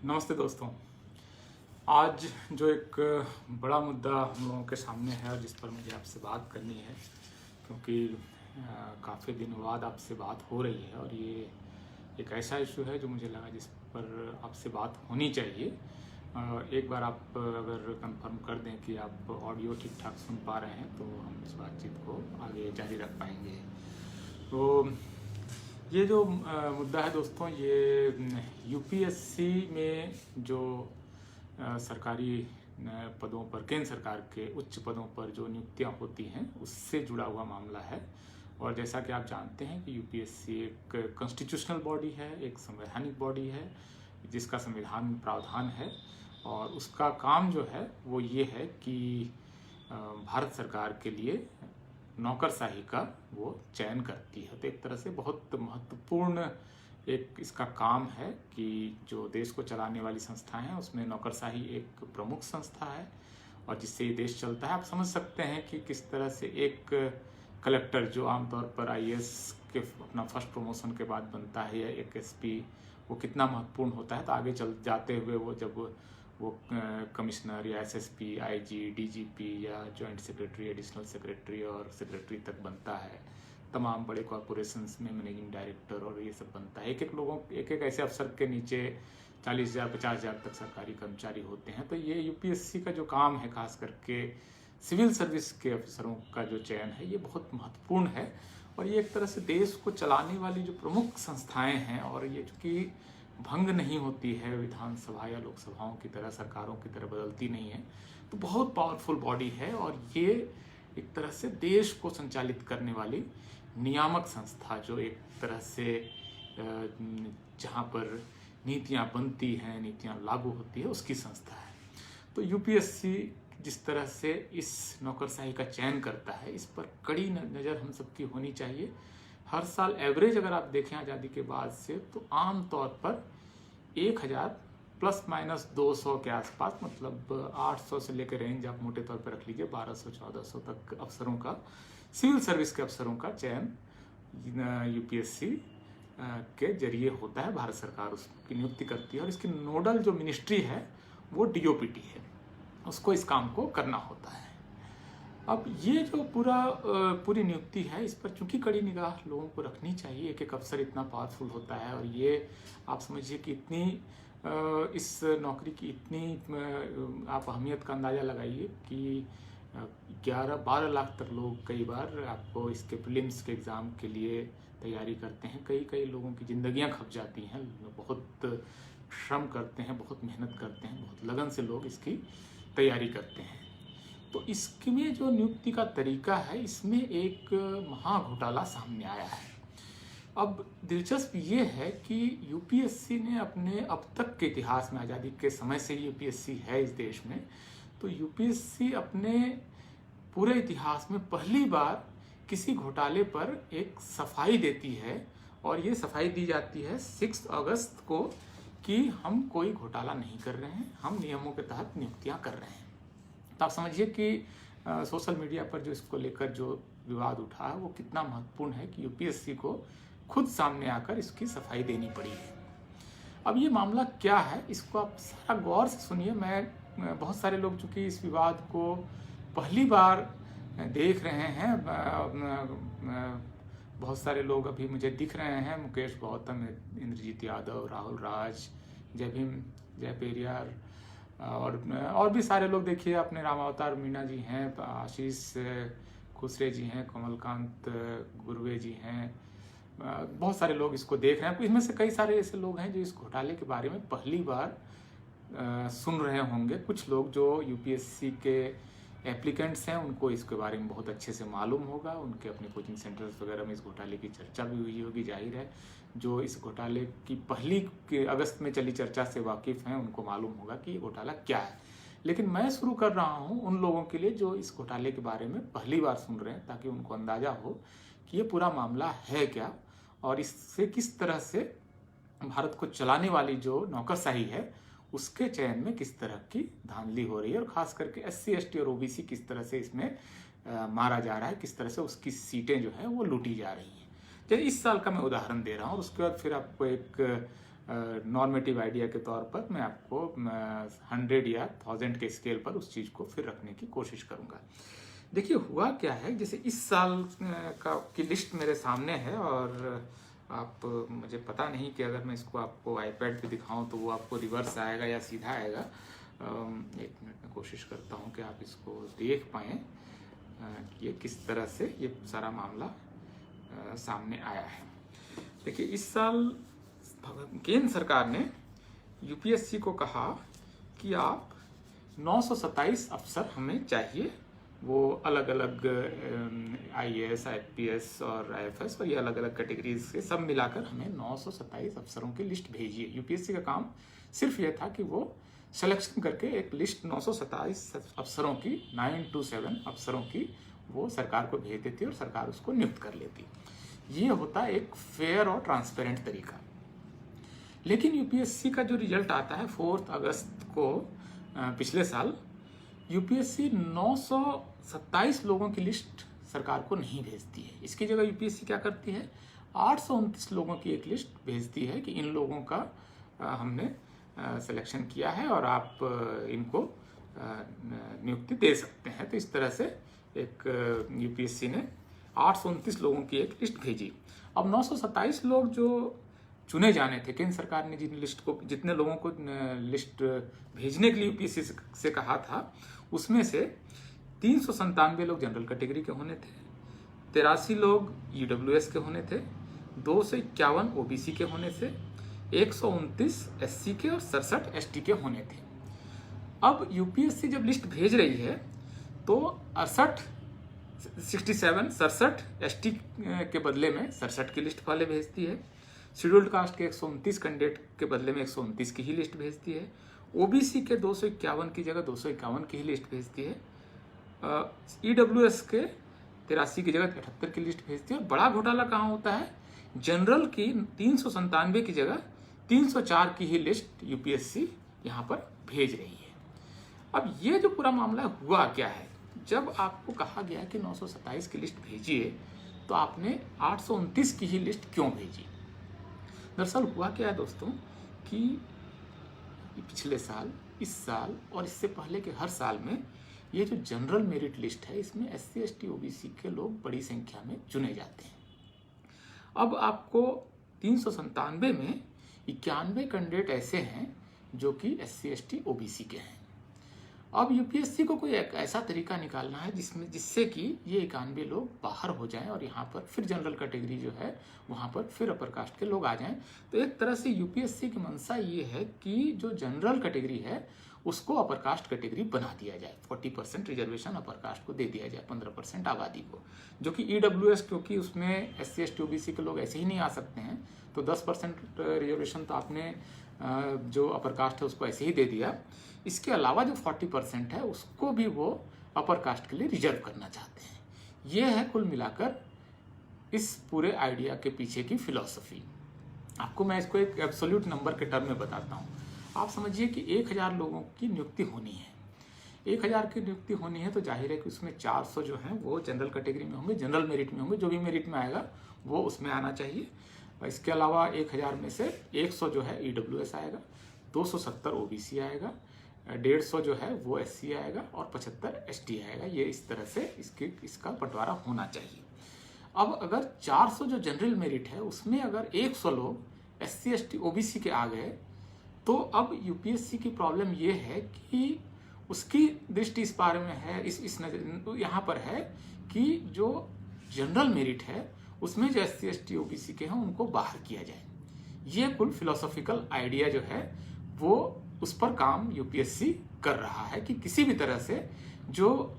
नमस्ते दोस्तों। आज जो एक बड़ा मुद्दा हम लोगों के सामने है और जिस पर मुझे आपसे बात करनी है, क्योंकि काफ़ी दिनों बाद आपसे बात हो रही है और ये एक ऐसा इशू है जो मुझे लगा जिस पर आपसे बात होनी चाहिए। एक बार आप अगर कंफर्म कर दें कि आप ऑडियो ठीक ठाक सुन पा रहे हैं तो हम इस बातचीत को आगे जारी रख पाएंगे। तो ये जो मुद्दा है दोस्तों, ये यूपीएससी में जो सरकारी पदों पर, केंद्र सरकार के उच्च पदों पर जो नियुक्तियां होती हैं उससे जुड़ा हुआ मामला है। और जैसा कि आप जानते हैं कि यूपीएससी एक कॉन्स्टिट्यूशनल बॉडी है, एक संवैधानिक बॉडी है जिसका संविधान में प्रावधान है और उसका काम जो है वो ये है कि भारत सरकार के लिए नौकरशाही का वो चयन करती है। तो एक तरह से बहुत महत्वपूर्ण एक इसका काम है कि जो देश को चलाने वाली संस्था है उसमें नौकरशाही एक प्रमुख संस्था है और जिससे ये देश चलता है। आप समझ सकते हैं कि किस तरह से एक कलेक्टर जो आमतौर पर आईएएस के अपना फर्स्ट प्रमोशन के बाद बनता है या एक एसपी, वो कितना महत्वपूर्ण होता है। तो आगे चल जाते हुए वो जब वो कमिश्नर या एसएसपी, आईजी, डीजीपी या जॉइंट सेक्रेटरी, एडिशनल सेक्रेटरी और सेक्रेटरी तक बनता है, तमाम बड़े कॉरपोरेशंस में मैनेजिंग डायरेक्टर और ये सब बनता है। एक एक ऐसे अफसर के नीचे 40,000 50,000 तक सरकारी कर्मचारी होते हैं। तो ये यूपीएससी का जो काम है, खास करके सिविल सर्विस के अफसरों का जो चयन है, ये बहुत महत्वपूर्ण है। और ये एक तरह से देश को चलाने वाली जो प्रमुख संस्थाएं हैं और ये चूँकि भंग नहीं होती है विधानसभा या लोकसभाओं की तरह, सरकारों की तरह बदलती नहीं है, तो बहुत पावरफुल बॉडी है। और ये एक तरह से देश को संचालित करने वाली नियामक संस्था, जो एक तरह से जहाँ पर नीतियाँ बनती हैं, नीतियाँ लागू होती है, उसकी संस्था है। तो यूपीएससी जिस तरह से इस नौकरशाही का चयन करता है, इस पर कड़ी नज़र हम सबकी होनी चाहिए। हर साल एवरेज अगर आप देखें आज़ादी के बाद से, तो आम तौर पर 1000 प्लस माइनस 200 के आसपास, मतलब 800 से लेकर रेंज आप मोटे तौर पर रख लीजिए 1200-1400 तक अफसरों का, सिविल सर्विस के अफसरों का चयन यूपीएससी के जरिए होता है। भारत सरकार उसकी नियुक्ति करती है और इसकी नोडल जो मिनिस्ट्री है वो डीओपीटी है, उसको इस काम को करना होता है। अब ये जो पूरी नियुक्ति है, इस पर चूंकि कड़ी निगाह लोगों को रखनी चाहिए। एक एक अफसर इतना पावरफुल होता है और ये आप समझिए कि इतनी इस नौकरी की इतनी आप अहमियत का अंदाज़ा लगाइए कि 11-12 लाख तक लोग कई बार आपको इसके प्रीलिम्स के एग्ज़ाम के लिए तैयारी करते हैं। कई लोगों की ज़िंदगियां खप जाती हैं, बहुत श्रम करते हैं, बहुत मेहनत करते हैं, बहुत लगन से लोग इसकी तैयारी करते हैं। तो इसमें जो नियुक्ति का तरीका है, इसमें एक महा घोटाला सामने आया है। अब दिलचस्प ये है कि यूपीएससी ने अपने अब तक के इतिहास में, आज़ादी के समय से यूपीएससी है इस देश में, तो यूपीएससी अपने पूरे इतिहास में पहली बार किसी घोटाले पर एक सफाई देती है। और ये सफाई दी जाती है 6 अगस्त को कि हम कोई घोटाला नहीं कर रहे हैं, हम नियमों के तहत नियुक्तियां कर रहे हैं। तो आप समझिए कि सोशल मीडिया पर जो इसको लेकर जो विवाद उठा है वो कितना महत्वपूर्ण है कि यूपीएससी को खुद सामने आकर इसकी सफाई देनी पड़ी है। अब ये मामला क्या है, इसको आप सारा गौर से सुनिए। बहुत सारे लोग चूँकि इस विवाद को पहली बार देख रहे हैं, बहुत सारे लोग अभी मुझे दिख रहे हैं, मुकेश गौतम, इंद्रजीत यादव, राहुल राज, जय भीम, जय पेरियार और भी सारे लोग। देखिए अपने रामावतार मीणा जी हैं, आशीष खुसरे जी हैं, कमलकांत गुरवे जी हैं, बहुत सारे लोग इसको देख रहे हैं। इनमें से कई सारे ऐसे लोग हैं जो इस घोटाले के बारे में पहली बार सुन रहे होंगे। कुछ लोग जो यूपीएससी के एप्लीकेंट्स हैं, उनको इसके बारे में बहुत अच्छे से मालूम होगा, उनके अपने कोचिंग सेंटर्स वगैरह में इस घोटाले की चर्चा भी हुई होगी, जाहिर है। जो इस घोटाले की पहली अगस्त में चली चर्चा से वाकिफ़ हैं, उनको मालूम होगा कि ये घोटाला क्या है। लेकिन मैं शुरू कर रहा हूँ उन लोगों के लिए जो इस घोटाले के बारे में पहली बार सुन रहे हैं, ताकि उनको अंदाज़ा हो कि ये पूरा मामला है क्या और इससे किस तरह से भारत को चलाने वाली जो नौकरशाही है उसके चयन में किस तरह की धांधली हो रही है, और खास करके एससी, एसटी और ओबीसी किस तरह से इसमें मारा जा रहा है, किस तरह से उसकी सीटें जो है वो लूटी जा रही हैं। जैसे इस साल का मैं उदाहरण दे रहा हूँ और उसके बाद फिर आपको एक नॉर्मेटिव आइडिया के तौर पर मैं आपको 100 या 1000 के स्केल पर उस चीज़ को फिर रखने की कोशिश करूँगा। देखिए हुआ क्या है, जैसे इस साल की लिस्ट मेरे सामने है और आप मुझे पता नहीं कि अगर मैं इसको आपको आईपैड पे दिखाऊं तो वो आपको रिवर्स आएगा या सीधा आएगा। एक मिनट में कोशिश करता हूं कि आप इसको देख पाएँ कि ये किस तरह से ये सारा मामला सामने आया है। देखिए इस साल केंद्र सरकार ने यूपीएससी को कहा कि आप 927 अफसर हमें चाहिए, वो अलग अलग आईएएस, आईपीएस और आईएफएस और ये अलग अलग कैटेगरीज से सब मिलाकर हमें 927 अफसरों की लिस्ट भेजिए। यूपीएससी का काम सिर्फ ये था कि वो सिलेक्शन करके एक लिस्ट 927 अफसरों की 927 अफसरों की वो सरकार को भेज देती और सरकार उसको नियुक्त कर लेती। ये होता एक फेयर और ट्रांसपेरेंट तरीका। लेकिन यूपीएससी का जो रिजल्ट आता है 4 अगस्त को पिछले साल, यूपीएससी 927 लोगों की लिस्ट सरकार को नहीं भेजती है। इसकी जगह यूपीएससी क्या करती है, 829 लोगों की एक लिस्ट भेजती है कि इन लोगों का हमने सिलेक्शन किया है और आप इनको नियुक्ति दे सकते हैं। तो इस तरह से एक यूपीएससी ने 829 लोगों की एक लिस्ट भेजी। अब 927 लोग जो चुने जाने थे, केंद्र सरकार ने जितने लोगों को लिस्ट भेजने के लिए यूपीएससी से कहा था, उसमें से 397 लोग जनरल कैटेगरी के होने थे, 83 लोग ईडब्ल्यूएस के होने थे, 251 ओबीसी के होने थे, 129 एससी के और 67 एसटी के होने थे। अब यूपीएससी जब लिस्ट भेज रही है तो 67 एसटी के बदले में 67 की लिस्ट पहले भेजती है, शेड्यूल्ड कास्ट के 129 कैंडिडेट के बदले में 129 की ही लिस्ट भेजती है, ओबीसी के 251 की जगह 251 की ही लिस्ट भेजती है, ईडब्ल्यूएस के 83 की जगह 78 की लिस्ट भेजती है। और बड़ा घोटाला कहाँ होता है, जनरल की 397 की जगह 304 की ही लिस्ट यूपीएससी यहाँ पर भेज रही है। अब ये जो पूरा मामला हुआ क्या है, जब आपको कहा गया कि 927 की लिस्ट भेजिए तो आपने 829 की ही लिस्ट क्यों भेजी। दरअसल हुआ क्या है दोस्तों कि पिछले साल, इस साल और इससे पहले के हर साल में ये जो जनरल मेरिट लिस्ट है इसमें एससी एसटी ओबीसी के लोग बड़ी संख्या में चुने जाते हैं। अब आपको 397 में 91 कैंडिडेट ऐसे हैं जो कि एससी एसटी ओबीसी के हैं। अब यूपीएससी को कोई एक ऐसा तरीका निकालना है जिससे कि ये 91 लोग बाहर हो जाएं और यहाँ पर फिर जनरल कैटेगरी जो है वहाँ पर फिर अपर कास्ट के लोग आ जाएं। तो एक तरह से यूपीएससी की मंशा ये है कि जो जनरल कैटेगरी है उसको अपर कास्ट कैटेगरी बना दिया जाए, 40% रिजर्वेशन अपर कास्ट को दे दिया जाए, 15% आबादी को, जो कि ईडब्ल्यूएस, क्योंकि उसमें एससी एसटी ओबीसी के लोग ऐसे ही नहीं आ सकते हैं तो 10% रिजर्वेशन तो आपने जो अपर कास्ट है उसको ऐसे ही दे दिया। इसके अलावा जो 40% है उसको भी वो अपर कास्ट के लिए रिजर्व करना चाहते हैं। ये है कुल मिलाकर इस पूरे आइडिया के पीछे की फिलॉसफी। आपको मैं इसको एक एब्सोल्यूट नंबर के टर्म में बताता हूँ। आप समझिए कि 1000 लोगों की नियुक्ति होनी है। 1000 की नियुक्ति होनी है तो जाहिर है कि उसमें 400 जो हैं वो जनरल कैटेगरी में होंगे, जनरल मेरिट में होंगे, जो भी मेरिट में आएगा वो उसमें आना चाहिए। और इसके अलावा 1000 में से 100 जो है ईडब्ल्यूएस आएगा, 270 ओबीसी आएगा, 150 जो है वो एससी आएगा और 75 एसटी आएगा। ये इस तरह से इसका बंटवारा होना चाहिए। अब अगर 400 जो जनरल मेरिट है उसमें अगर 100 लोग एससी एसटी ओबीसी के आ गए तो अब यूपीएससी की प्रॉब्लम ये है कि उसकी दृष्टि इस बारे में है, इस यहाँ पर है कि जो जनरल मेरिट है उसमें जो एससी एसटी ओबीसी के हैं उनको बाहर किया जाए। ये कुल फिलोसॉफिकल आइडिया जो है वो उस पर काम यूपीएससी कर रहा है कि किसी भी तरह से जो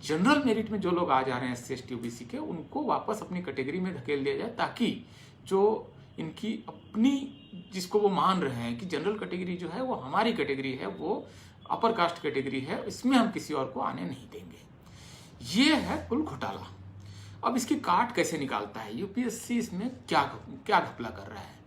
जनरल मेरिट में जो लोग आ जा रहे हैं एससी एसटी ओबीसी के, उनको वापस अपनी कैटेगरी में धकेल दिया जाए, ताकि जो इनकी अपनी जिसको वो मान रहे हैं कि जनरल कैटेगरी जो है वो हमारी कैटेगरी है, वो अपर कास्ट कैटेगरी है, इसमें हम किसी और को आने नहीं देंगे। ये है कुल घोटाला। अब इसकी काट कैसे निकालता है यूपीएससी, इसमें क्या घपला कर रहा है।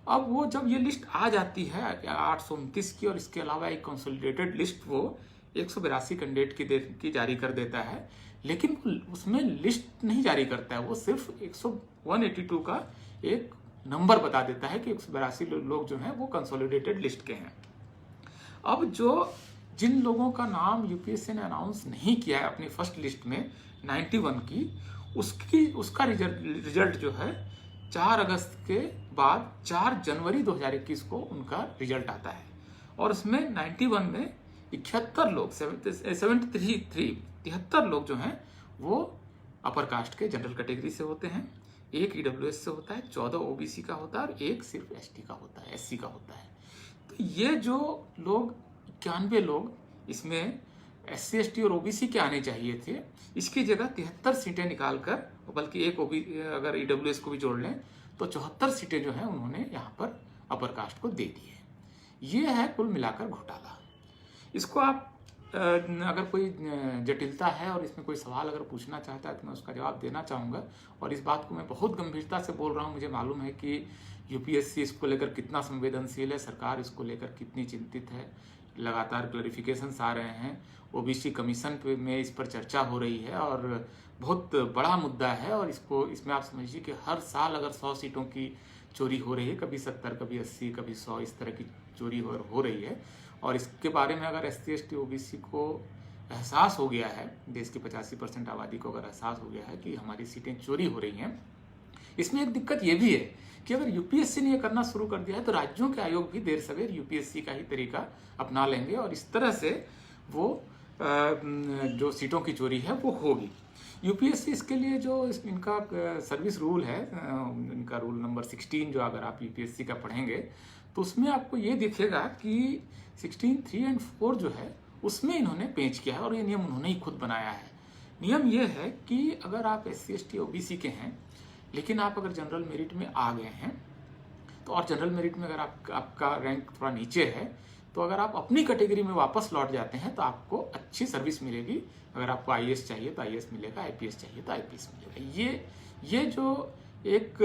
अब वो जब ये लिस्ट आ जाती है 829 की और इसके अलावा एक कंसोलिडेटेड लिस्ट वो 182 कैंडिडेट की जारी कर देता है, लेकिन उसमें लिस्ट नहीं जारी करता है, वो सिर्फ 182 का एक नंबर बता देता है कि 182 लोग जो हैं वो कंसोलिडेटेड लिस्ट के हैं। अब जिन लोगों का नाम यूपीएससी ने अनाउंस नहीं किया है अपनी फर्स्ट लिस्ट में 91 की, उसका रिजल्ट जो है 4 अगस्त के बाद 4 जनवरी 2021 को उनका रिजल्ट आता है। और उसमें 91 में 71 लोग 73 लोग जो हैं वो अपर कास्ट के जनरल कैटेगरी से होते हैं, एक ईडब्ल्यूएस से होता है, 14 ओबीसी का होता है और एक सिर्फ एसटी का होता है, एससी का होता है। तो ये जो लोग 91 लोग इसमें एससी एसटी और ओबीसी के आने चाहिए थे, इसकी जगह 73 सीटें निकालकर, बल्कि एक अगर ईडब्ल्यूएस को भी जोड़ लें तो 74 सीटें जो हैं उन्होंने यहाँ पर अपर कास्ट को दे दी है। ये है कुल मिलाकर घोटाला। इसको आप अगर कोई जटिलता है और इसमें कोई सवाल अगर पूछना चाहता है तो मैं उसका जवाब देना चाहूँगा। और इस बात को मैं बहुत गंभीरता से बोल रहा हूँ। मुझे मालूम है कि यूपीएससी इसको लेकर कितना संवेदनशील है, सरकार इसको लेकर कितनी चिंतित है, लगातार क्लैरिफिकेशंस आ रहे हैं, ओबीसी कमीशन में इस पर चर्चा हो रही है और बहुत बड़ा मुद्दा है। और इसमें आप समझिए कि हर साल अगर 100 सीटों की चोरी हो रही है, कभी 70, कभी 80, कभी 100, इस तरह की चोरी हो रही है। और इसके बारे में अगर एससी एसटी ओबीसी को एहसास हो गया है, देश की 85% आबादी को अगर एहसास हो गया है कि हमारी सीटें चोरी हो रही हैं, इसमें एक दिक्कत ये भी है कि अगर यूपीएससी ने ये करना शुरू कर दिया है तो राज्यों के आयोग भी देर सवेर यूपीएससी का ही तरीका अपना लेंगे और इस तरह से वो जो सीटों की चोरी है वो होगी। यूपीएससी इसके लिए जो इनका सर्विस रूल है, इनका रूल नंबर 16 जो अगर आप यूपीएससी का पढ़ेंगे तो उसमें आपको ये दिखेगा कि 16(3) और 4 जो है उसमें इन्होंने पेश किया है और ये नियम उन्होंने ही खुद बनाया है। नियम ये है कि अगर आप एससी एसटी ओबीसी के हैं लेकिन आप अगर जनरल मेरिट में आ गए हैं तो, और जनरल मेरिट में अगर आपका रैंक थोड़ा नीचे है तो अगर आप अपनी कैटेगरी में वापस लौट जाते हैं तो आपको अच्छी सर्विस मिलेगी। अगर आपको आईएएस चाहिए तो आईएएस मिलेगा, आईपीएस चाहिए तो आईपीएस मिलेगा। ये जो एक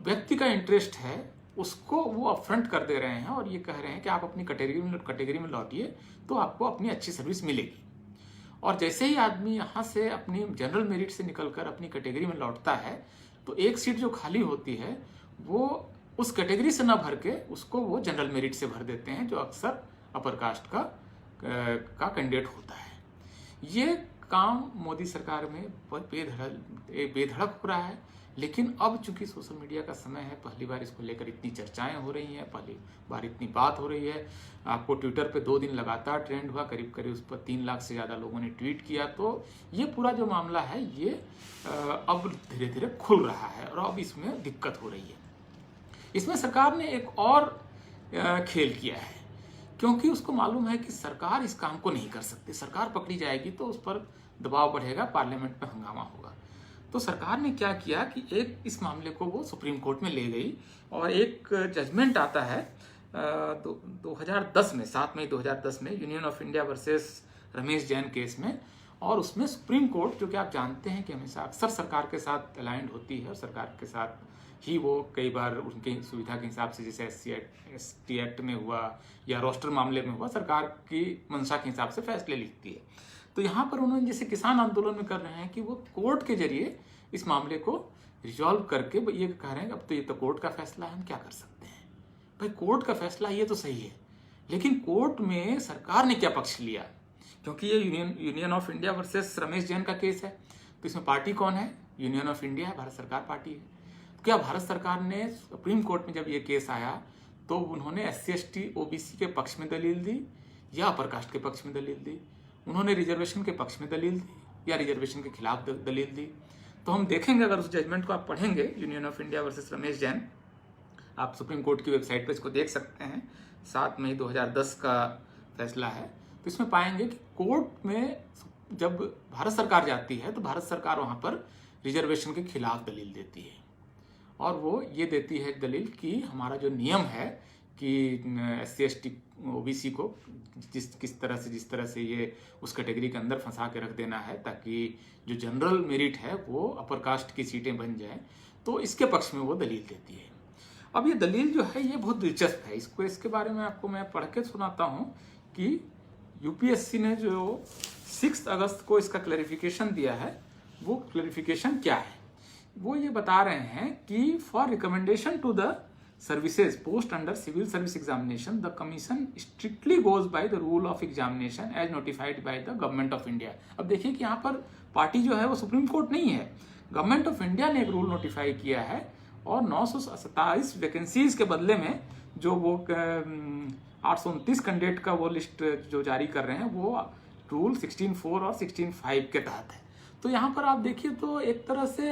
व्यक्ति का इंटरेस्ट है उसको वो अपफ्रंट कर दे रहे हैं और ये कह रहे हैं कि आप अपनी कैटेगरी में लौटिए तो आपको अपनी अच्छी सर्विस मिलेगी। और जैसे ही आदमी यहाँ से अपनी जनरल मेरिट से निकलकर अपनी कैटेगरी में लौटता है तो एक सीट जो खाली होती है वो उस कैटेगरी से ना भर के उसको वो जनरल मेरिट से भर देते हैं, जो अक्सर अपर कास्ट का कैंडिडेट होता है। ये काम मोदी सरकार में बेधड़क हो रहा है। लेकिन अब चूंकि सोशल मीडिया का समय है, पहली बार इसको लेकर इतनी चर्चाएं हो रही हैं, पहली बार इतनी बात हो रही है। आपको ट्विटर पे 2 दिन लगातार ट्रेंड हुआ, करीब करीब उस पर 3 लाख से ज़्यादा लोगों ने ट्वीट किया। तो ये पूरा जो मामला है ये अब धीरे धीरे खुल रहा है और अब इसमें दिक्कत हो रही है। इसमें सरकार ने एक और खेल किया है, क्योंकि उसको मालूम है कि सरकार इस काम को नहीं कर सकती। सरकार पकड़ी जाएगी तो उस पर दबाव बढ़ेगा, पार्लियामेंट में हंगामा होगा। तो सरकार ने क्या किया कि इस मामले को वो सुप्रीम कोर्ट में ले गई और एक जजमेंट आता है 2010 में, 7 मई 2010 में, union of India versus Ramesh Jain case में। और उसमें सुप्रीम कोर्ट, जो कि आप जानते हैं कि हमेशा अक्सर सरकार के साथ अलाइंड होती है और सरकार के साथ ही वो कई बार उनकी सुविधा के हिसाब से, जैसे SC एक्ट में हुआ या रोस्टर मामले में हुआ, सरकार की मंशा के हिसाब से फैसले लिखती है। तो यहाँ पर उन्होंने जैसे किसान आंदोलन में कर रहे हैं कि वो कोर्ट के जरिए इस मामले को रिजॉल्व करके ये कह रहे हैं अब तो ये तो कोर्ट का फैसला है, हम क्या कर सकते हैं। भाई कोर्ट का फैसला ये तो सही है, लेकिन कोर्ट में सरकार ने क्या पक्ष लिया, क्योंकि ये union of India versus Ramesh Jain का केस है। तो इसमें पार्टी कौन है? यूनियन ऑफ इंडिया है, भारत सरकार पार्टी है। क्या भारत सरकार ने सुप्रीम कोर्ट में जब ये केस आया तो उन्होंने SC ST OBC के पक्ष में दलील दी या अपर कास्ट के पक्ष में दलील दी? उन्होंने रिजर्वेशन के पक्ष में दलील दी या रिजर्वेशन के खिलाफ दलील दी? तो हम देखेंगे, अगर उस जजमेंट को आप पढ़ेंगे, union of India versus Ramesh Jain, आप सुप्रीम कोर्ट की वेबसाइट पर इसको देख सकते हैं, 7 मई 2010 का फैसला है। तो इसमें पाएंगे कि कोर्ट में जब भारत सरकार जाती है तो भारत सरकार वहाँ पर रिजर्वेशन के खिलाफ दलील देती है और वो ये देती है दलील कि हमारा जो नियम है कि SC ST OBC को जिस तरह से ये उस कैटेगरी के अंदर फंसा के रख देना है ताकि जो जनरल मेरिट है वो अपर कास्ट की सीटें बन जाएं, तो इसके पक्ष में वो दलील देती है। अब ये दलील जो है ये बहुत दिलचस्प है। इसके बारे में आपको मैं पढ़ के सुनाता हूँ कि यूपीएससी ने जो 6 अगस्त को इसका क्लैरिफिकेशन दिया है, वो क्लैरिफिकेशन क्या है वो ये बता रहे हैं कि for recommendation to the services post under civil service examination the commission strictly goes by the rule of examination as notified by the government of India. अब देखिए कि यहाँ पर पार्टी जो है वो सुप्रीम कोर्ट नहीं है, गवर्नमेंट ऑफ इंडिया ने एक रूल नोटिफाई किया है और 927 वैकेंसीज के बदले में जो वो 829 कैंडिडेट का वो लिस्ट जो जारी कर रहे हैं वो रूल 16.4 और 16.5 के तहत है। तो यहाँ पर आप देखिए तो एक तरह से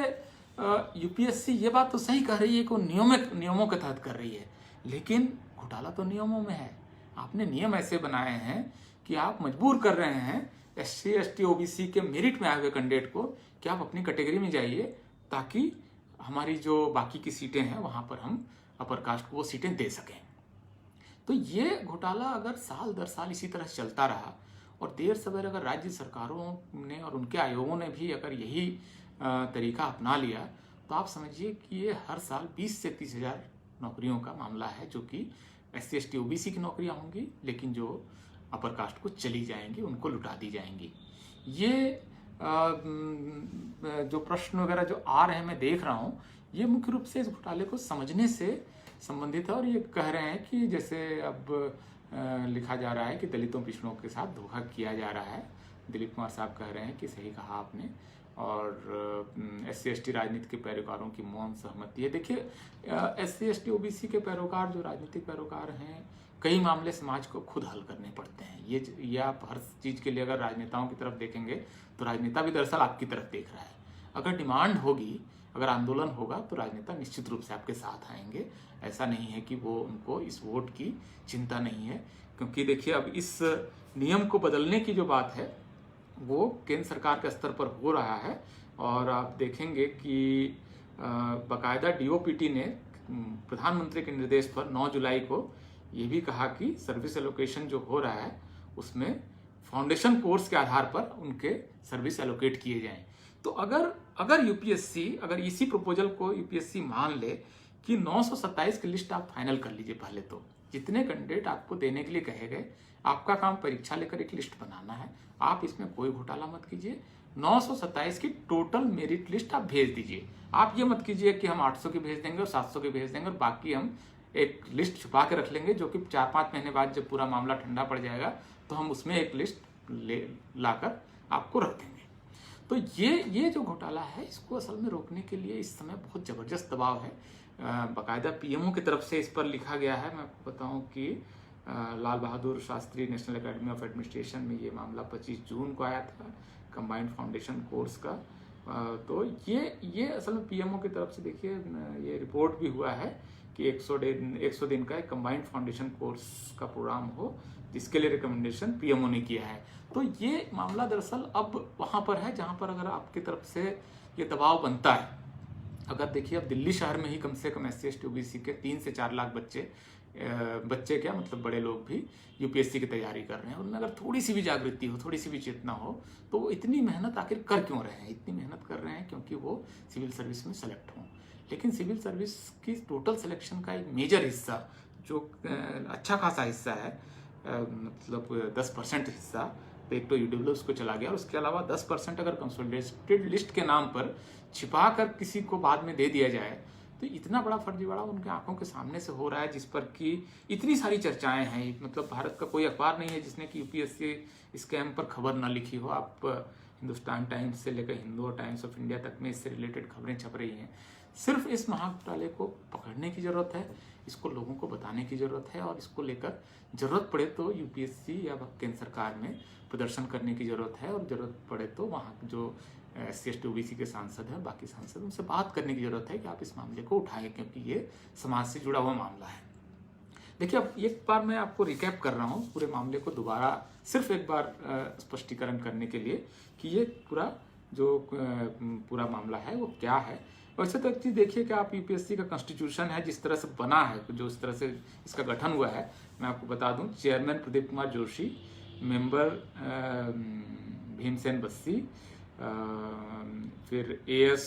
यूपीएससी ये बात तो सही कह रही है कि नियमों के तहत कर रही है, लेकिन घोटाला तो नियमों में है। आपने नियम ऐसे बनाए हैं कि आप मजबूर कर रहे हैं SC ST OBC के मेरिट में आए हुए कैंडिडेट को कि आप अपनी कैटेगरी में जाइए ताकि हमारी जो बाकी की सीटें हैं वहां पर हम अपर कास्ट को वो सीटें दे सकें। तो ये घोटाला अगर साल दर साल इसी तरह चलता रहा और देर सवेर अगर राज्य सरकारों ने और उनके आयोगों ने भी अगर यही तरीका अपना लिया तो आप समझिए कि ये हर साल 20 से 30 हजार नौकरियों का मामला है, जो कि SC ST OBC की नौकरियां होंगी, लेकिन जो अपर कास्ट को चली जाएंगी, उनको लुटा दी जाएंगी। ये जो प्रश्न वगैरह जो आ रहे हैं मैं देख रहा हूँ, ये मुख्य रूप से इस घोटाले को समझने से संबंधित है। और ये कह रहे हैं कि जैसे अब लिखा जा रहा है कि दलितों पिछड़ों के साथ धोखा किया जा रहा है। दिलीप कुमार साहब कह रहे हैं कि सही कहा आपने, और SC ST राजनीति के पैरोकारों की मौन सहमति है। देखिए SC ST OBC के पैरोकार जो राजनीतिक पैरोकार हैं, कई मामले समाज को खुद हल करने पड़ते हैं। ये आप हर चीज़ के लिए अगर राजनेताओं की तरफ देखेंगे तो राजनेता भी दरअसल आपकी तरफ देख रहा है। अगर डिमांड होगी, अगर आंदोलन होगा तो राजनेता निश्चित रूप से आपके साथ आएंगे। ऐसा नहीं है कि वो उनको इस वोट की चिंता नहीं है, क्योंकि देखिए अब इस नियम को बदलने की जो बात है वो केंद्र सरकार के स्तर पर हो रहा है। और आप देखेंगे कि बाकायदा DOPT ने प्रधानमंत्री के निर्देश पर 9 जुलाई को ये भी कहा कि सर्विस एलोकेशन जो हो रहा है उसमें फाउंडेशन कोर्स के आधार पर उनके सर्विस एलोकेट किए जाएं। तो अगर यूपीएससी अगर इसी प्रपोजल को यूपीएससी मान ले कि 927 की लिस्ट आप फाइनल कर लीजिए, पहले तो जितने कैंडिडेट आपको देने के लिए कहे गए, आपका काम परीक्षा लेकर एक लिस्ट बनाना है, आप इसमें कोई घोटाला मत कीजिए। 927 की टोटल मेरिट लिस्ट आप भेज दीजिए। आप ये मत कीजिए कि हम 800 की भेज देंगे और 700 की भेज देंगे और बाकी हम एक लिस्ट छुपा के रख लेंगे, जो कि 4-5 महीने बाद जब पूरा मामला ठंडा पड़ जाएगा तो हम उसमें एक लिस्ट लाकर आपको रख देंगे। तो ये जो घोटाला है इसको असल में रोकने के लिए इस समय बहुत ज़बरदस्त दबाव है। बाकायदा PMO की तरफ से इस पर लिखा गया है। मैं आपको बताऊं कि Lal Bahadur Shastri national academy of administration में ये मामला 25 जून को आया था, कंबाइंड फाउंडेशन कोर्स का। तो ये असल में PMO की तरफ से देखिए ये रिपोर्ट भी हुआ है कि 100 दिन का एक कंबाइंड फाउंडेशन कोर्स का प्रोग्राम हो, जिसके लिए रिकमेंडेशन PMO ने किया है। तो ये मामला दरअसल अब वहाँ पर है जहाँ पर अगर आपकी तरफ से ये दबाव बनता है। अगर देखिए अब दिल्ली शहर में ही कम से कम SC ST OBC के 3 से 4 लाख बच्चे क्या मतलब बड़े लोग भी यूपीएससी की तैयारी कर रहे हैं। उनमें अगर थोड़ी सी भी जागृति हो, थोड़ी सी भी चेतना हो, तो वो इतनी मेहनत आखिर कर क्यों रहे हैं? इतनी मेहनत कर रहे हैं क्योंकि वो सिविल सर्विस में सेलेक्ट हों। लेकिन सिविल सर्विस की टोटल सिलेक्शन का एक मेजर हिस्सा, जो अच्छा खासा हिस्सा है, मतलब 10% हिस्सा तो एक तो UWS को चला गया, और उसके अलावा 10% अगर कंसोलिडेटेड लिस्ट के नाम पर छिपा कर किसी को बाद में दे दिया जाए, तो इतना बड़ा फर्जीवाड़ा उनके आंखों के सामने से हो रहा है, जिस पर कि इतनी सारी चर्चाएं हैं। मतलब भारत का कोई अखबार नहीं है जिसने कि यूपीएससी स्कैम पर खबर ना लिखी हो। आप हिंदुस्तान टाइम्स से लेकर हिंदू और टाइम्स ऑफ इंडिया तक में इससे रिलेटेड खबरें छप रही हैं। सिर्फ इस महाघोटाले को पकड़ने की जरूरत है, इसको लोगों को बताने की जरूरत है, और इसको लेकर जरूरत पड़े तो यूपीएससी या केंद्र सरकार में प्रदर्शन करने की जरूरत है, और जरूरत पड़े तो वहाँ जो SC ST OBC के सांसद हैं, बाकी सांसद, उनसे बात करने की जरूरत है कि आप इस मामले को उठाएं, क्योंकि ये समाज से जुड़ा हुआ मामला है। देखिए अब एक बार मैं आपको रिकैप कर रहा हूँ पूरे मामले को दोबारा, सिर्फ एक बार स्पष्टीकरण करने के लिए कि ये पूरा मामला है वो क्या है। वैसे तो एक चीज़ देखिए कि आप यूपीएससी का कॉन्स्टिट्यूशन है जिस तरह से बना है, जो इस तरह से इसका गठन हुआ है, मैं आपको बता दूं। चेयरमैन प्रदीप कुमार जोशी, मेंबर भीमसेन बस्सी, फिर AS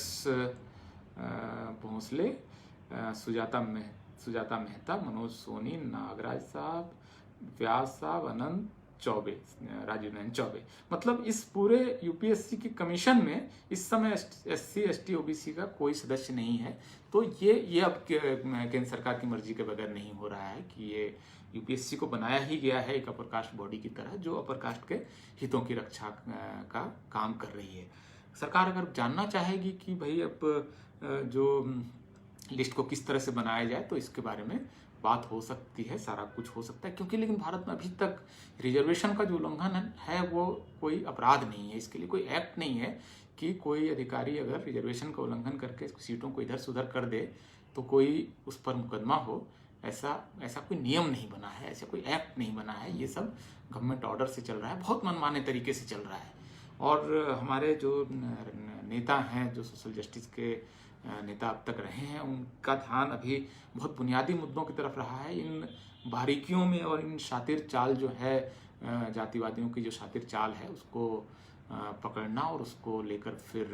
भोंसले, सुजाता मेहता, मनोज सोनी, नागराज साहब, व्यास साहब, अनंत, चौबे, राजीव नयन चौबे। मतलब इस पूरे यूपीएससी की कमीशन में इस समय SC ST OBC का कोई सदस्य नहीं है। तो ये अब केंद्र सरकार की मर्जी के बगैर नहीं हो रहा है कि ये यूपीएससी को बनाया ही गया है एक अपर कास्ट बॉडी की तरह जो अपर कास्ट के हितों की रक्षा का काम कर रही है। सरकार अगर जानना चाहेगी कि भाई अब जो लिस्ट को किस तरह से बनाया जाए तो इसके बारे में बात हो सकती है, सारा कुछ हो सकता है, क्योंकि लेकिन भारत में अभी तक रिजर्वेशन का जो उल्लंघन है वो कोई अपराध नहीं है। इसके लिए कोई एक्ट नहीं है कि कोई अधिकारी अगर रिजर्वेशन का उल्लंघन करके सीटों को इधर से उधर कर दे तो कोई उस पर मुकदमा हो। ऐसा कोई नियम नहीं बना है, ऐसा कोई एक्ट नहीं बना है। ये सब गवर्नमेंट ऑर्डर से चल रहा है, बहुत मनमाने तरीके से चल रहा है। और हमारे जो नेता हैं, जो सोशल जस्टिस के नेता अब तक रहे हैं, उनका ध्यान अभी बहुत बुनियादी मुद्दों की तरफ रहा है। इन बारीकियों में और इन शातिर चाल जो है, जातिवादियों की जो शातिर चाल है, उसको पकड़ना और उसको लेकर फिर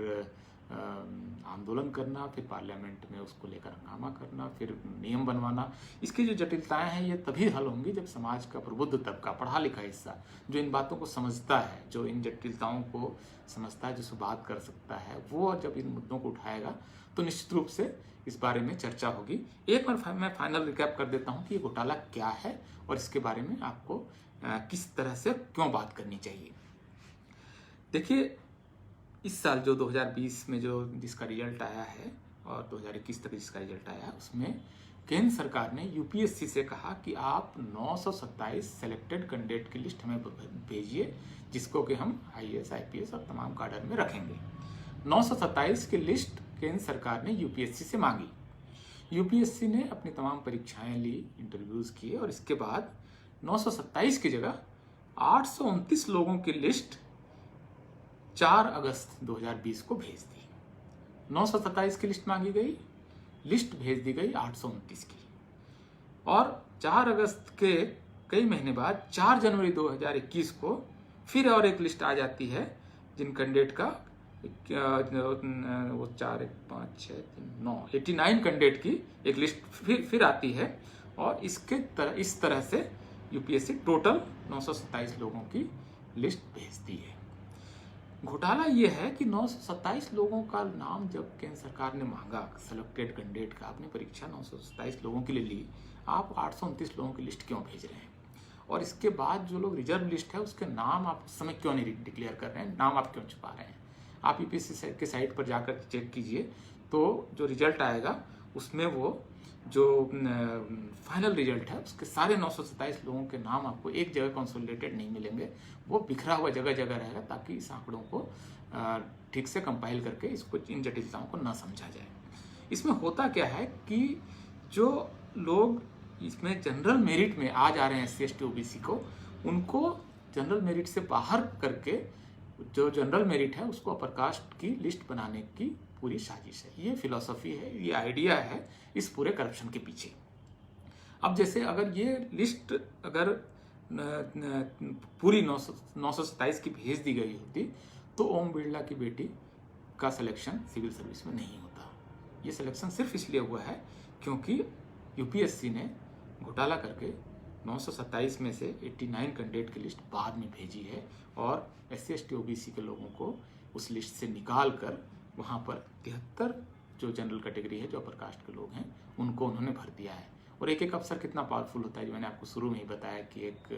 आंदोलन करना, फिर पार्लियामेंट में उसको लेकर हंगामा करना, फिर नियम बनवाना। इसकी जो जटिलताएं हैं ये तभी हल होंगी जब समाज का प्रबुद्ध तबका, पढ़ा लिखा हिस्सा, जो इन बातों को समझता है, जो इन जटिलताओं को समझता है, जिसको बात कर सकता है, वो जब इन मुद्दों को उठाएगा तो निश्चित रूप से इस बारे में चर्चा होगी। एक बार मैं फाइनल रिकैप कर देता हूँ कि ये घोटाला क्या है और इसके बारे में आपको किस तरह से क्यों बात करनी चाहिए। देखिए, इस साल जो 2020 में जिसका रिजल्ट आया है और 2021 तक जिसका रिजल्ट आया, उसमें केंद्र सरकार ने यूपीएससी से कहा कि आप 927 सेलेक्टेड कैंडिडेट की लिस्ट हमें भेजिए, जिसको कि हम IAS IPS और तमाम काडर में रखेंगे। 927 की लिस्ट केंद्र सरकार ने यूपीएससी से मांगी। यूपीएससी ने अपनी तमाम परीक्षाएं ली, इंटरव्यूज किए और इसके बाद 927 की जगह 829 लोगों की लिस्ट 4 अगस्त 2020 को भेज दी। 927 की लिस्ट मांगी गई, लिस्ट भेज दी गई 829 की, और 4 अगस्त के कई महीने बाद 4 जनवरी 2021 को फिर और एक लिस्ट आ जाती है जिन कैंडिडेट का वो 4 1 5 6 3 9 89 कैंडिडेट की एक लिस्ट फिर आती है। और इस तरह से यूपीएससी टोटल 927 लोगों की लिस्ट भेजती है। घोटाला ये है कि 927 लोगों का नाम जब केंद्र सरकार ने मांगा, सेलेक्टेड कैंडिडेट का, आपने परीक्षा 927 लोगों के लिए ली, आप 829 लोगों की लिस्ट क्यों भेज रहे हैं? और इसके बाद जो लोग रिजर्व लिस्ट है उसके नाम आप उस समय क्यों नहीं डिक्लेयर कर रहे हैं? नाम आप क्यों छुपा रहे हैं? आप यूपीएससी के साइट पर जाकर चेक कीजिए तो जो रिजल्ट आएगा उसमें वो जो फाइनल रिजल्ट है उसके सारे 927 लोगों के नाम आपको एक जगह कंसोलिडेटेड नहीं मिलेंगे, वो बिखरा हुआ जगह जगह रहेगा, ताकि इस आंकड़ों को ठीक से कंपाइल करके इसको, इन जटिलताओं को ना समझा जाए। इसमें होता क्या है कि जो लोग इसमें जनरल मेरिट में आ जा रहे हैं SC ST OBC को, उनको जनरल मेरिट से बाहर करके जो जनरल मेरिट है उसको अपर कास्ट की लिस्ट बनाने की पूरी साजिश है। ये फिलॉसफी है, ये आइडिया है इस पूरे करप्शन के पीछे। अब जैसे अगर ये लिस्ट अगर पूरी 927 की भेज दी गई होती तो ओम बिरला की बेटी का सिलेक्शन सिविल सर्विस में नहीं होता। ये सिलेक्शन सिर्फ इसलिए हुआ है क्योंकि यूपीएससी ने घोटाला करके 927 में से 89 कैंडिडेट की लिस्ट बाद में भेजी है और SC ST OBC के लोगों को उस लिस्ट से निकाल कर वहाँ पर 73 जो जनरल कैटेगरी है, जो अपर कास्ट के लोग हैं, उनको उन्होंने भर दिया है। और एक एक अफसर कितना पावरफुल होता है, जो मैंने आपको शुरू में ही बताया कि एक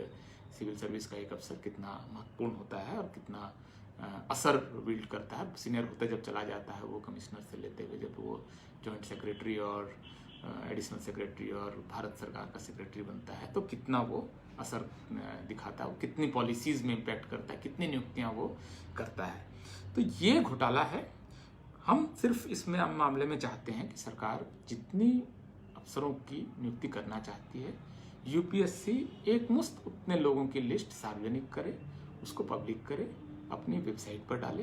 सिविल सर्विस का एक अफसर कितना महत्वपूर्ण होता है और कितना असर बिल्ड करता है। सीनियर होते जब चला जाता है वो कमिश्नर से लेते हुए जब वो जॉइंट सेक्रेटरी और एडिशनल सेक्रेटरी और भारत सरकार का सेक्रेटरी बनता है तो कितना वो असर दिखाता है, वो कितनी पॉलिसीज़ में इम्पैक्ट करता है, कितनी नियुक्तियां वो करता है। तो ये घोटाला है। हम सिर्फ इसमें मामले में चाहते हैं कि सरकार जितनी अफसरों की नियुक्ति करना चाहती है, यूपीएससी एक मुश्त उतने लोगों की लिस्ट सार्वजनिक करे, उसको पब्लिक करे, अपनी वेबसाइट पर डाले,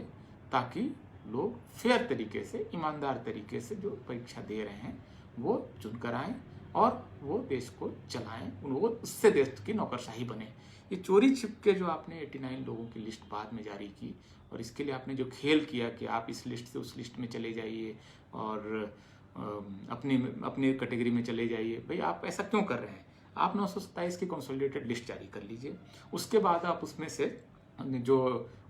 ताकि लोग फेयर तरीके से, ईमानदार तरीके से जो परीक्षा दे रहे हैं वो चुनकर आएँ और वो देश को चलाएं, वो उससे देश की नौकरशाही बने। ये चोरी छिप के जो आपने 89 लोगों की लिस्ट बाद में जारी की और इसके लिए आपने जो खेल किया कि आप इस लिस्ट से उस लिस्ट में चले जाइए और अपनी कैटेगरी में चले जाइए, भाई आप ऐसा क्यों कर रहे हैं? आप 927 की कंसोलिडेटेड लिस्ट जारी कर लीजिए। उसके बाद आप उसमें से जो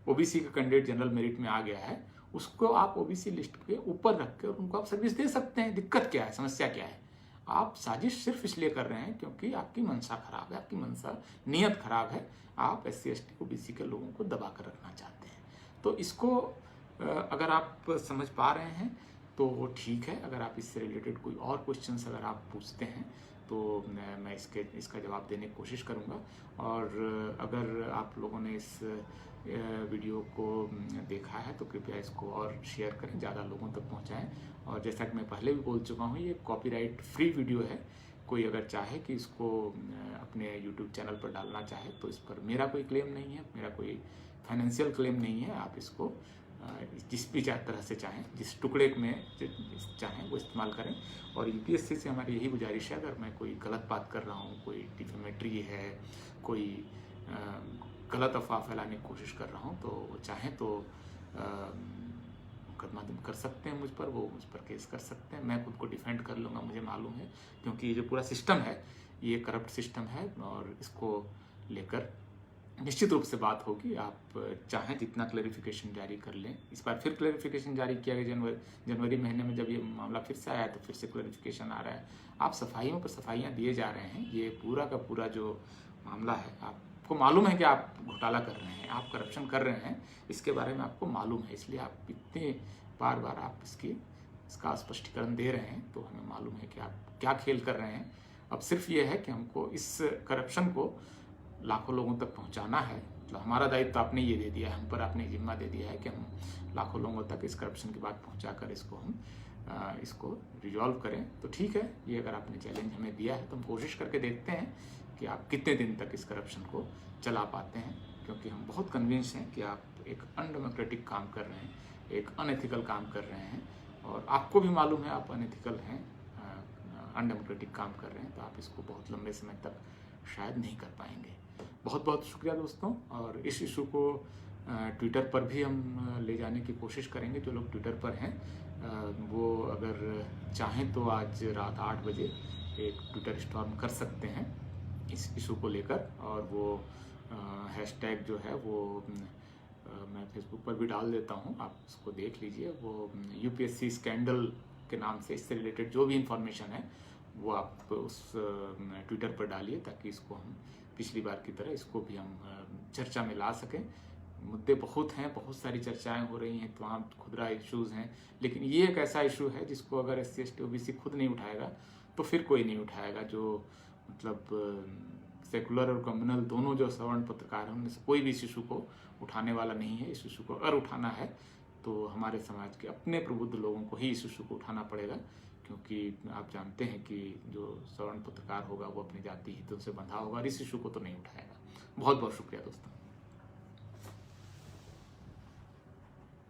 ओबीसी का कैंडिडेट जनरल मेरिट में आ गया है उसको आप ओबीसी लिस्ट के ऊपर रख के उनको आप सर्विस दे सकते हैं। दिक्कत क्या है, समस्या क्या है? आप साजिश सिर्फ इसलिए कर रहे हैं क्योंकि आपकी मंशा खराब है, आपकी मंशा नीयत खराब है। आप SC ST ओबीसी के लोगों को दबा कर रखना चाहते हैं। तो इसको अगर आप समझ पा रहे हैं तो ठीक है। अगर आप इससे रिलेटेड कोई और क्वेश्चंस अगर आप पूछते हैं तो मैं इसका जवाब देने की कोशिश करूंगा। और अगर आप लोगों ने इस वीडियो को देखा है तो कृपया इसको और शेयर करें, ज़्यादा लोगों तक पहुंचाएं। और जैसा कि मैं पहले भी बोल चुका हूं, ये कॉपीराइट फ्री वीडियो है। कोई अगर चाहे कि इसको अपने YouTube चैनल पर डालना चाहे तो इस पर मेरा कोई क्लेम नहीं है, मेरा कोई फाइनेंशियल क्लेम नहीं है। आप इसको जिस भी तरह से चाहें, जिस टुकड़े में चाहें वो इस्तेमाल करें। और UPSC से हमारी यही गुजारिश है, अगर मैं कोई गलत बात कर रहा हूँ, कोई डिफेमेटरी है, कोई गलत अफवाह फैलाने की कोशिश कर रहा हूँ, तो वो चाहें तो मुकदमा कर सकते हैं मुझ पर, वो मुझ पर केस कर सकते हैं। मैं खुद को डिफेंड कर लूँगा, मुझे मालूम है, क्योंकि ये जो पूरा सिस्टम है ये करप्ट सिस्टम है और इसको लेकर निश्चित रूप से बात होगी। आप चाहें जितना क्लैरिफिकेशन जारी कर लें। इस बार फिर क्लैरिफिकेशन जारी किया गया जनवरी महीने में, जब ये मामला फिर से आया तो फिर से क्लैरिफिकेशन आ रहा है। आप सफाइयों पर सफाइयाँ दिए जा रहे हैं। ये पूरा का पूरा जो मामला है, आपको मालूम है कि आप घोटाला कर रहे हैं, आप करप्शन कर रहे हैं, इसके बारे में आपको मालूम है, इसलिए आप इतने बार बार आप इसका स्पष्टीकरण दे रहे हैं। तो हमें मालूम है कि आप क्या खेल कर रहे हैं। अब सिर्फ ये है कि हमको इस करप्शन को लाखों लोगों तक पहुंचाना है। मतलब हमारा दायित्व आपने ये दे दिया है, हम पर आपने जिम्मा दे दिया है कि हम लाखों लोगों तक इस करप्शन की बात पहुंचाकर इसको रिजॉल्व करें। तो ठीक है, ये अगर आपने चैलेंज हमें दिया है तो हम कोशिश करके देखते हैं कि आप कितने दिन तक इस करप्शन को चला पाते हैं, क्योंकि हम बहुत कन्विंस हैं कि आप एक अनडेमोक्रेटिक काम कर रहे हैं, एक अनएथिकल काम कर रहे हैं। और आपको भी मालूम है आप अनएथिकल हैं, अनडेमोक्रेटिक काम कर रहे हैं, तो आप इसको बहुत लंबे समय तक शायद नहीं कर पाएंगे। बहुत बहुत शुक्रिया दोस्तों। और इस इशू को ट्विटर पर भी हम ले जाने की कोशिश करेंगे। जो लोग ट्विटर पर हैं वो अगर चाहें तो आज रात 8 बजे एक ट्विटर स्टॉर्म कर सकते हैं इस इशू को लेकर। और वो हैशटैग जो है वो मैं फेसबुक पर भी डाल देता हूँ, आप उसको देख लीजिए। वो UPSC स्कैंडल के नाम से इससे रिलेटेड जो भी इंफॉर्मेशन है वो आप उस ट्विटर पर डालिए, ताकि इसको हम पिछली बार की तरह इसको भी हम चर्चा में ला सकें। मुद्दे बहुत हैं, बहुत सारी चर्चाएं हो रही हैं, तमाम खुदरा इश्यूज़ हैं, लेकिन ये एक ऐसा इशू है जिसको अगर SC ST OBC खुद नहीं उठाएगा तो फिर कोई नहीं उठाएगा। जो मतलब सेकुलर और कम्युनल दोनों जो सवर्ण पत्रकार हैं उनमें से कोई भी इस इशू को उठाने वाला नहीं है। इस इशू को अगर उठाना है तो हमारे समाज के अपने प्रबुद्ध लोगों को ही इस इशू को उठाना पड़ेगा, क्योंकि आप जानते हैं कि जो सवर्ण पत्रकार होगा वो अपनी जाति हितों से बंधा होगा और इस इशू को तो नहीं उठाएगा। बहुत बहुत शुक्रिया दोस्तों।